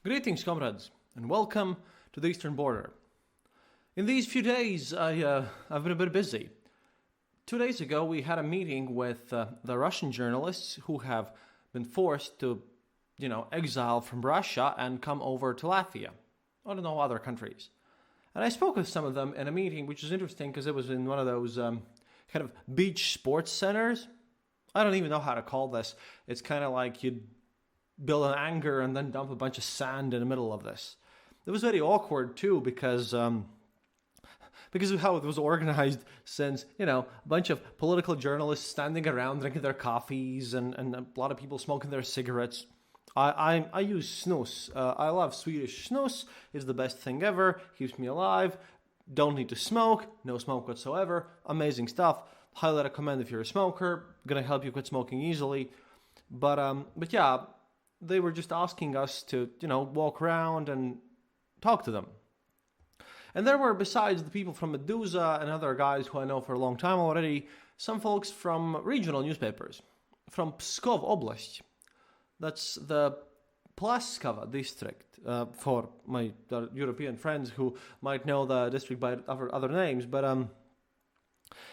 Greetings, comrades, and welcome to the Eastern Border. In these few days, I've been a bit busy. 2 days ago, we had a meeting with the Russian journalists who have been forced to, exile from Russia and come over to Latvia. I don't know, other countries. And I spoke with some of them in a meeting, which is interesting because it was in one of those kind of beach sports centers. I don't even know how to call this. It's kind of like you'd build an anchor and then dump a bunch of sand in the middle of this. It was very awkward too because of how it was organized, since, a bunch of political journalists standing around drinking their coffees and a lot of people smoking their cigarettes. I use snus. I love Swedish snus. It's the best thing ever. Keeps me alive. Don't need to smoke. No smoke whatsoever. Amazing stuff. Highly recommend if you're a smoker. Gonna help you quit smoking easily. But yeah, they were just asking us to, walk around and talk to them. And there were, besides the people from Medusa and other guys who I know for a long time already, some folks from regional newspapers, from Pskov Oblast. That's the Plaskava district, for my European friends who might know the district by other names. But a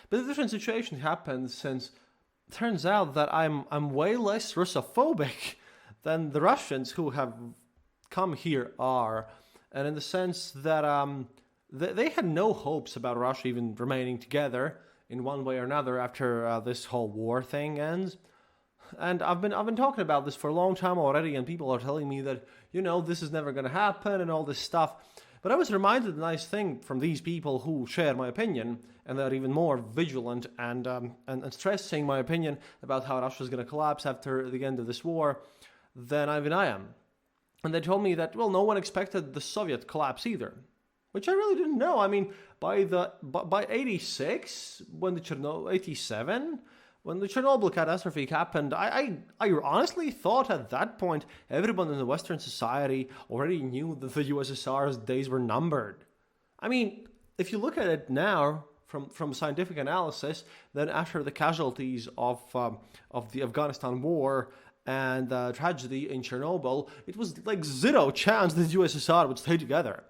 different situation happened, since it turns out that I'm way less Russophobic than the Russians who have come here are. And in the sense that they had no hopes about Russia even remaining together in one way or another after this whole war thing ends. And I've been talking about this for a long time already, and people are telling me that, this is never going to happen and all this stuff. But I was reminded a nice thing from these people who share my opinion, and they're even more vigilant and stressing my opinion about how Russia is going to collapse after the end of this war than even I am. And they told me that, no one expected the Soviet collapse either, which I really didn't know. I mean, by 86, 87, when the Chernobyl catastrophe happened, I honestly thought at that point everyone in the Western society already knew that the USSR's days were numbered. I mean, if you look at it now from scientific analysis, then after the casualties of the Afghanistan war and the tragedy in Chernobyl, it was like zero chance that the USSR would stay together.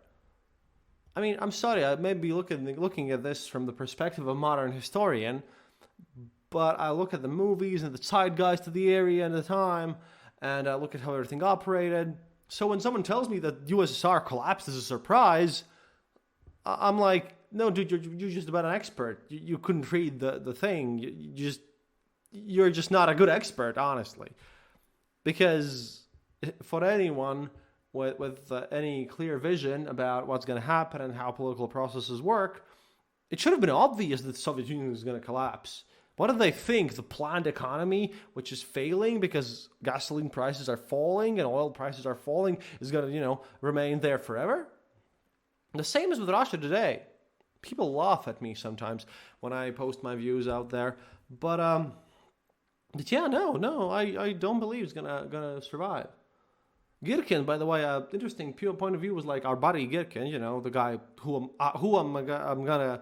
I mean, I'm sorry, I may be looking at this from the perspective of a modern historian, but I look at the movies and the zeitgeist of the area and the time, and I look at how everything operated. So when someone tells me that USSR collapsed as a surprise, I'm like, no, dude, you're just about an expert. You couldn't read the thing. You're just not a good expert, honestly. Because for anyone with any clear vision about what's going to happen and how political processes work, it should have been obvious that the Soviet Union was going to collapse. What do they think? The planned economy, which is failing because gasoline prices are falling and oil prices are falling, is going to, remain there forever? The same is with Russia today. People laugh at me sometimes when I post my views out there, but yeah, no, I don't believe it's gonna survive. Girkin, by the way, interesting point of view was like our buddy Girkin, the guy who I'm gonna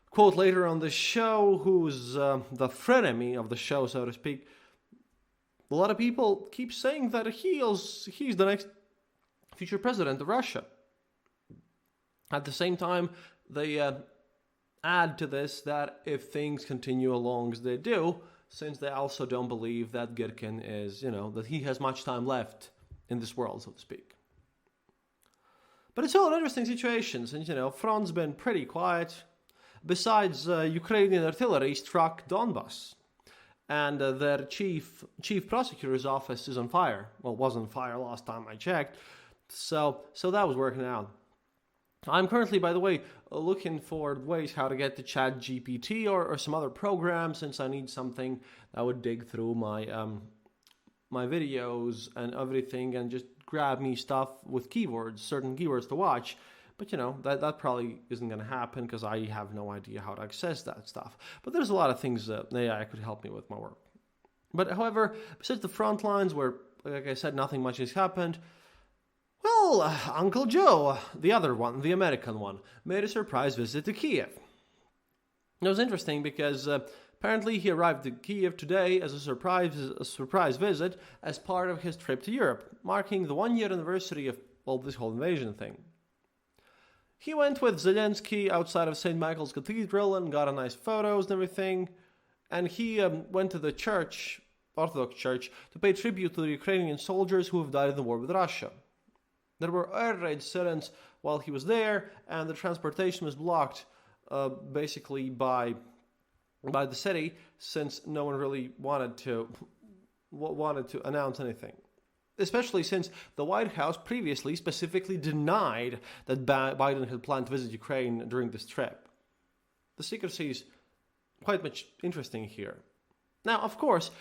quote later on the show, who's the frenemy of the show, so to speak. A lot of people keep saying that he's the next future president of Russia. At the same time, they add to this that if things continue along as they do, since they also don't believe that Girkin is, that he has much time left in this world, so to speak. But it's all an interesting situation, since, front's been pretty quiet. Besides, Ukrainian artillery struck Donbas, and their chief prosecutor's office is on fire. Well, was on fire last time I checked, so that was working out. I'm currently, by the way, looking for ways how to get to ChatGPT or some other program, since I need something that would dig through my my videos and everything and just grab me stuff with keywords, certain keywords to watch. But, that probably isn't going to happen because I have no idea how to access that stuff. But there's a lot of things that AI could help me with my work. But, however, besides the front lines where, like I said, nothing much has happened, well, Uncle Joe, the other one, the American one, made a surprise visit to Kyiv. It was interesting because apparently he arrived to Kyiv today as a surprise visit as part of his trip to Europe, marking the 1-year anniversary of this whole invasion thing. He went with Zelensky outside of St. Michael's Cathedral and got a nice photos and everything. And he went to the church, Orthodox Church, to pay tribute to the Ukrainian soldiers who have died in the war with Russia. There were air raid incidents while he was there, and the transportation was blocked basically by the city, since no one really wanted to announce anything. Especially since the White House previously specifically denied that Biden had planned to visit Ukraine during this trip. The secrecy is quite much interesting here. Now, of course,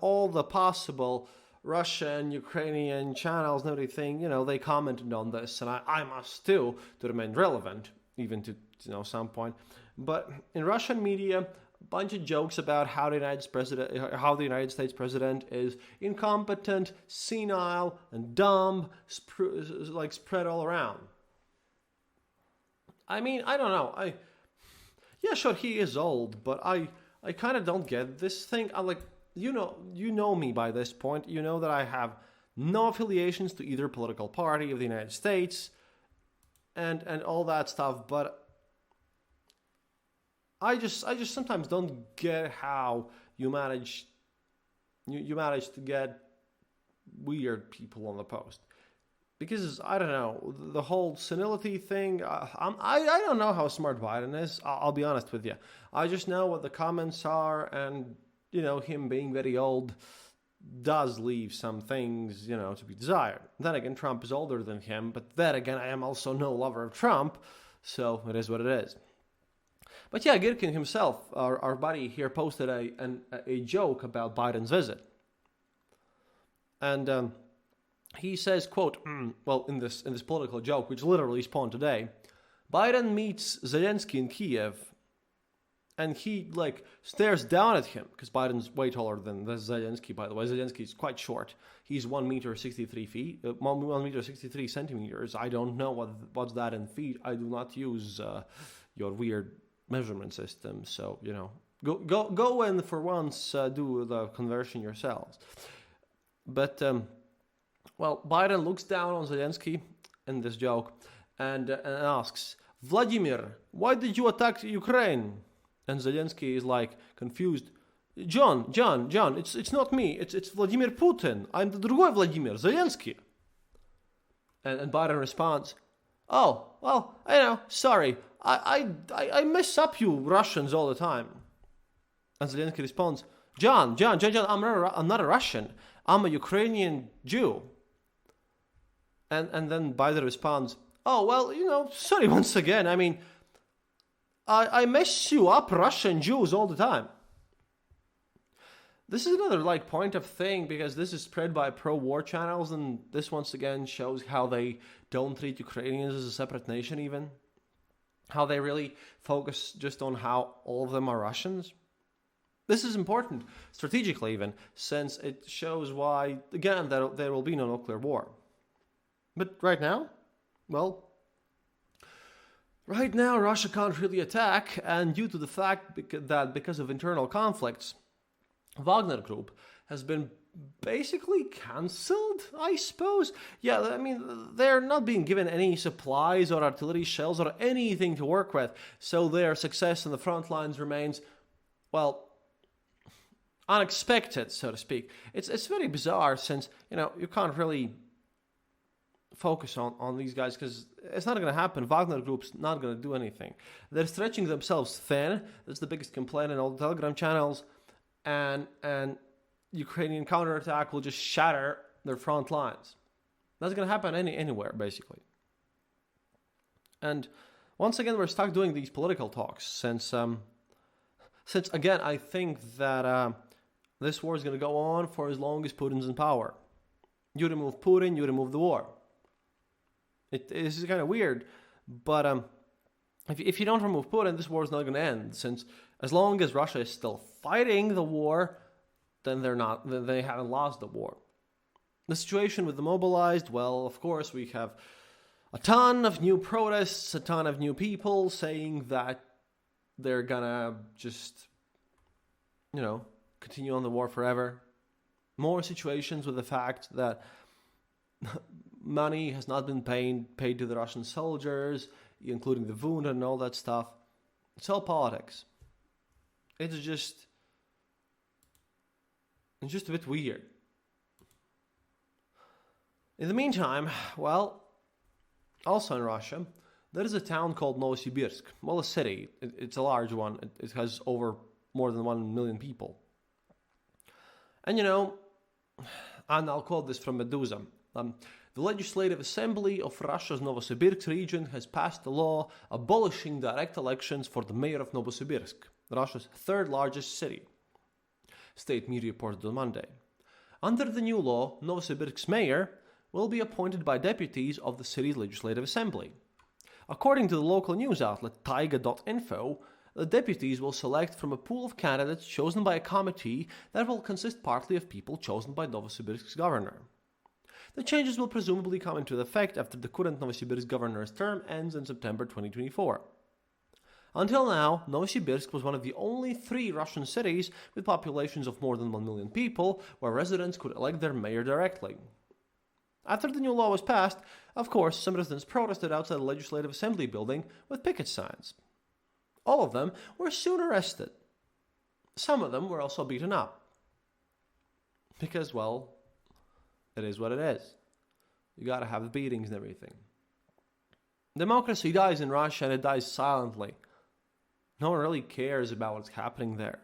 all the possible Russian, Ukrainian channels and everything, they commented on this, and I must too, to remain relevant, even to some point. But in Russian media, a bunch of jokes about how the United States president is incompetent, senile, and dumb, spread all around. I mean, I don't know. Yeah, sure, he is old, but I kind of don't get this thing. You know me by this point. You know that I have no affiliations to either political party of the United States, and all that stuff. But I just sometimes don't get how you manage to get weird people on the post. Because, I don't know, the whole senility thing, I don't know how smart Biden is, I'll be honest with you. I just know what the comments are, and, him being very old does leave some things, to be desired. Then again, Trump is older than him, but then again, I am also no lover of Trump, so it is what it is. But yeah, Girkin himself, our buddy here, posted a joke about Biden's visit. And he says, quote, in this political joke, which literally spawned today, Biden meets Zelensky in Kyiv, and he stares down at him, because Biden's way taller than Zelensky, by the way. Zelensky is quite short. He's 1 meter 63 feet, 1 meter 63 centimeters. I don't know what's that in feet. I do not use your weird measurement system, so go and for once do the conversion yourselves. But Biden looks down on Zelensky in this joke and asks, Vladimir, why did you attack Ukraine? And Zelensky is confused. John, it's not me, it's Vladimir Putin. I'm the другой Vladimir, Zelensky. And Biden responds, oh, well, sorry, I mess up you Russians all the time. And Zelensky responds, John, I'm not a Russian, I'm a Ukrainian Jew. And then Biden responds, oh, well, sorry once again. I mean, I mess you up Russian Jews all the time. This is another point of thing, because this is spread by pro-war channels, and this once again shows how they don't treat Ukrainians as a separate nation even. How they really focus just on how all of them are Russians. This is important, strategically even, since it shows why, again, there will be no nuclear war. But right now, Russia can't really attack, and due to the fact that because of internal conflicts, Wagner Group has been basically cancelled, I suppose. Yeah, I mean, they're not being given any supplies or artillery shells or anything to work with, so their success in the front lines remains, unexpected, so to speak. It's very bizarre, since, you can't really focus on these guys, because it's not going to happen. Wagner Group's not going to do anything. They're stretching themselves thin. That's the biggest complaint in all the Telegram channels. And Ukrainian counterattack will just shatter their front lines. That's going to happen anywhere, basically. And once again, we're stuck doing these political talks, since again, I think that this war is going to go on for as long as Putin's in power. You remove Putin, you remove the war. This is kind of weird, but if you don't remove Putin, this war is not going to end, since as long as Russia is still fighting the war, then they haven't lost the war. The situation with the mobilized, of course, we have a ton of new protests, a ton of new people saying that they're gonna just, continue on the war forever. More situations with the fact that money has not been paid to the Russian soldiers, including the wounded and all that stuff. It's all politics. It's just a bit weird. In the meantime, well, also in Russia, there is a town called Novosibirsk. Well, a city. It's a large one. It has over more than 1 million people. And and I'll quote this from Medusa. The Legislative Assembly of Russia's Novosibirsk region has passed a law abolishing direct elections for the mayor of Novosibirsk, Russia's third largest city. State media reported on Monday. Under the new law, Novosibirsk's mayor will be appointed by deputies of the city's Legislative Assembly. According to the local news outlet Taiga.info, the deputies will select from a pool of candidates chosen by a committee that will consist partly of people chosen by Novosibirsk's governor. The changes will presumably come into effect after the current Novosibirsk governor's term ends in September 2024. Until now, Novosibirsk was one of the only 3 Russian cities with populations of more than 1 million people where residents could elect their mayor directly. After the new law was passed, of course, some residents protested outside the Legislative Assembly building with picket signs. All of them were soon arrested. Some of them were also beaten up. Because, well, it is what it is. You gotta have beatings and everything. Democracy dies in Russia and it dies silently. No one really cares about what's happening there.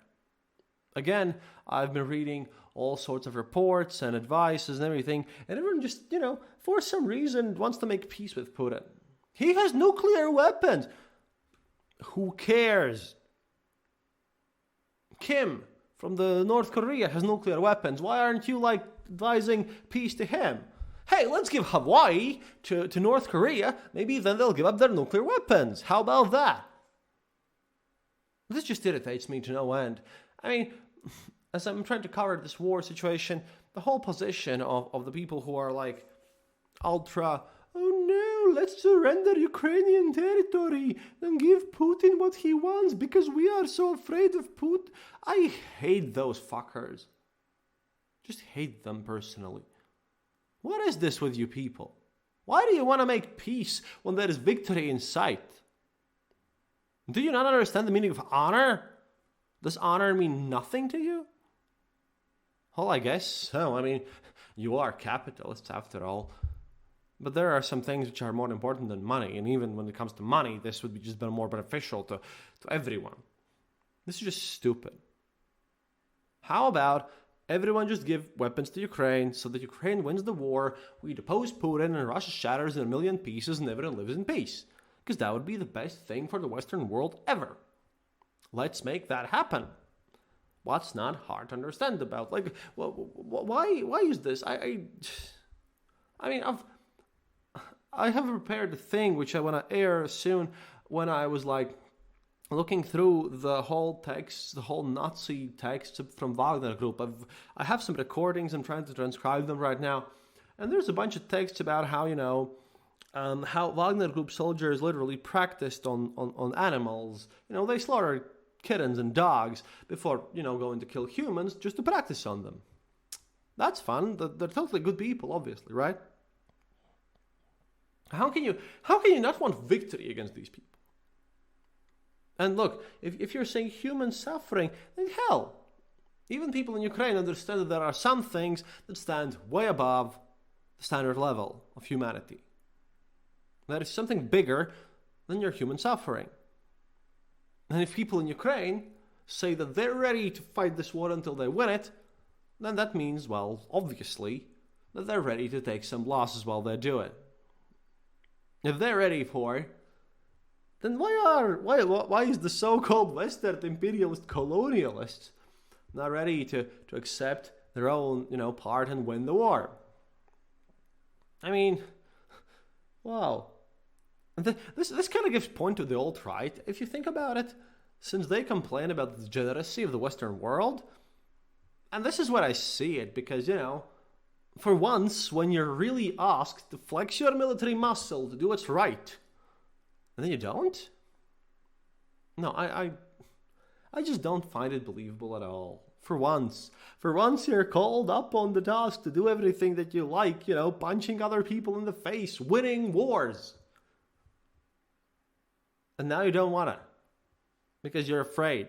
Again, I've been reading all sorts of reports and advices and everything, and everyone just, for some reason wants to make peace with Putin. He has nuclear weapons. Who cares? Kim from the North Korea has nuclear weapons. Why aren't you advising peace to him? Hey, let's give Hawaii to North Korea. Maybe then they'll give up their nuclear weapons. How about that? This just irritates me to no end. I mean, as I'm trying to cover this war situation, the whole position of the people who are ultra, oh no, let's surrender Ukrainian territory and give Putin what he wants because we are so afraid of Putin. I hate those fuckers. Just hate them personally. What is this with you people? Why do you want to make peace when there is victory in sight? Do you not understand the meaning of honor? Does honor mean nothing to you? Well, I guess so. I mean, you are capitalists after all. But there are some things which are more important than money. And even when it comes to money, this would be just more beneficial to everyone. This is just stupid. How about everyone just give weapons to Ukraine so that Ukraine wins the war, we depose Putin and Russia shatters in a million pieces and everyone lives in peace? Because that would be the best thing for the Western world ever. Let's make that happen. What's not hard to understand about? Why is this? I mean, I have prepared a thing which I want to air soon when I was looking through the whole text, the whole Nazi text from Wagner Group. I have some recordings. I'm trying to transcribe them right now. And there's a bunch of texts about how, how Wagner Group soldiers literally practiced on animals. They slaughtered kittens and dogs before, going to kill humans just to practice on them. That's fun. They're totally good people, obviously, right? How can you not want victory against these people? And look, if you're saying human suffering, then hell, even people in Ukraine understand that there are some things that stand way above the standard level of humanity. There is something bigger than your human suffering. And if people in Ukraine say that they're ready to fight this war until they win it, then that means, well, obviously, that they're ready to take some losses while they do it. If they're ready for it, then why is the so-called Western imperialist colonialists not ready to accept their own, part and win the war? I mean, wow. This kind of gives point to the alt-right, if you think about it, since they complain about the degeneracy of the Western world. And this is where I see it, because, for once, when you're really asked to flex your military muscle to do what's right, and then you don't? No, I just don't find it believable at all. For once. For once you're called up on the task to do everything that you like, punching other people in the face, winning wars. And now you don't want to. Because you're afraid.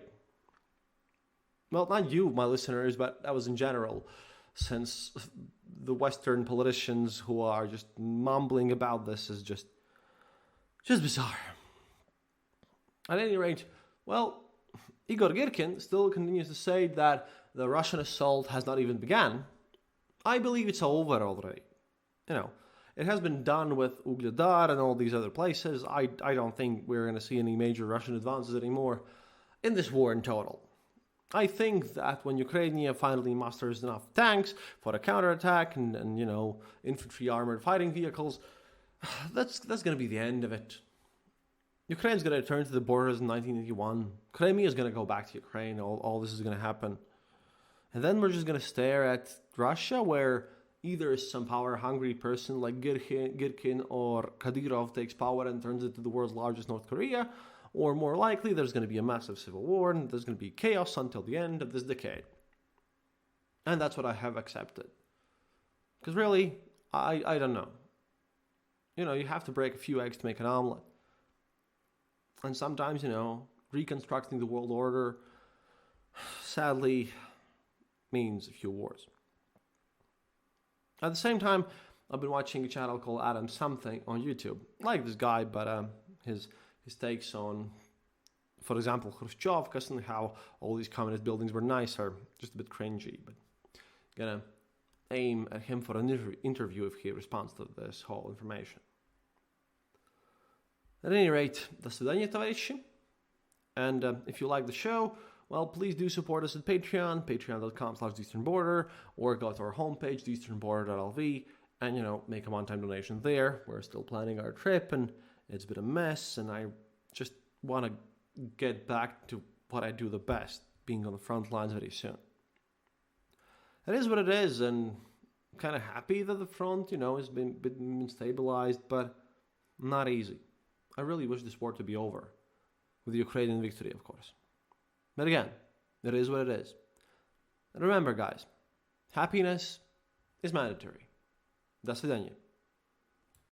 Well, not you, my listeners, but that was in general. Since the Western politicians who are just mumbling about this is just bizarre. At any rate, well, Igor Girkin still continues to say that the Russian assault has not even begun. I believe it's over already. It has been done with Ugledar and all these other places. I don't think we're going to see any major Russian advances anymore in this war in total. I think that when Ukraine finally musters enough tanks for a counterattack and infantry armored fighting vehicles, that's going to be the end of it. Ukraine's going to return to the borders in 1981. Crimea is going to go back to Ukraine. All this is going to happen. And then we're just going to stare at Russia, where either some power-hungry person like Girkin or Kadyrov takes power and turns it into the world's largest North Korea, or more likely there's going to be a massive civil war and there's going to be chaos until the end of this decade. And that's what I have accepted. Because really, I don't know. You have to break a few eggs to make an omelet. And sometimes, reconstructing the world order, sadly, means a few wars. At the same time, I've been watching a channel called Adam Something on YouTube. I like this guy, but his takes on, for example, Khrushchevkas and how all these communist buildings were nice are just a bit cringy. But gonna aim at him for an interview if he responds to this whole information. At any rate, до свидания, товарищи. And if you like the show, well, please do support us at Patreon, patreon.com/theeasternborder, or go to our homepage, theeasternborder.lv, and, make a one-time donation there. We're still planning our trip, and it's been a mess, and I just want to get back to what I do the best, being on the front lines very soon. It is what it is, and I'm kind of happy that the front, has been stabilized, but not easy. I really wish this war to be over, with the Ukrainian victory, of course. But again, it is what it is. And remember, guys, happiness is mandatory. До свидания.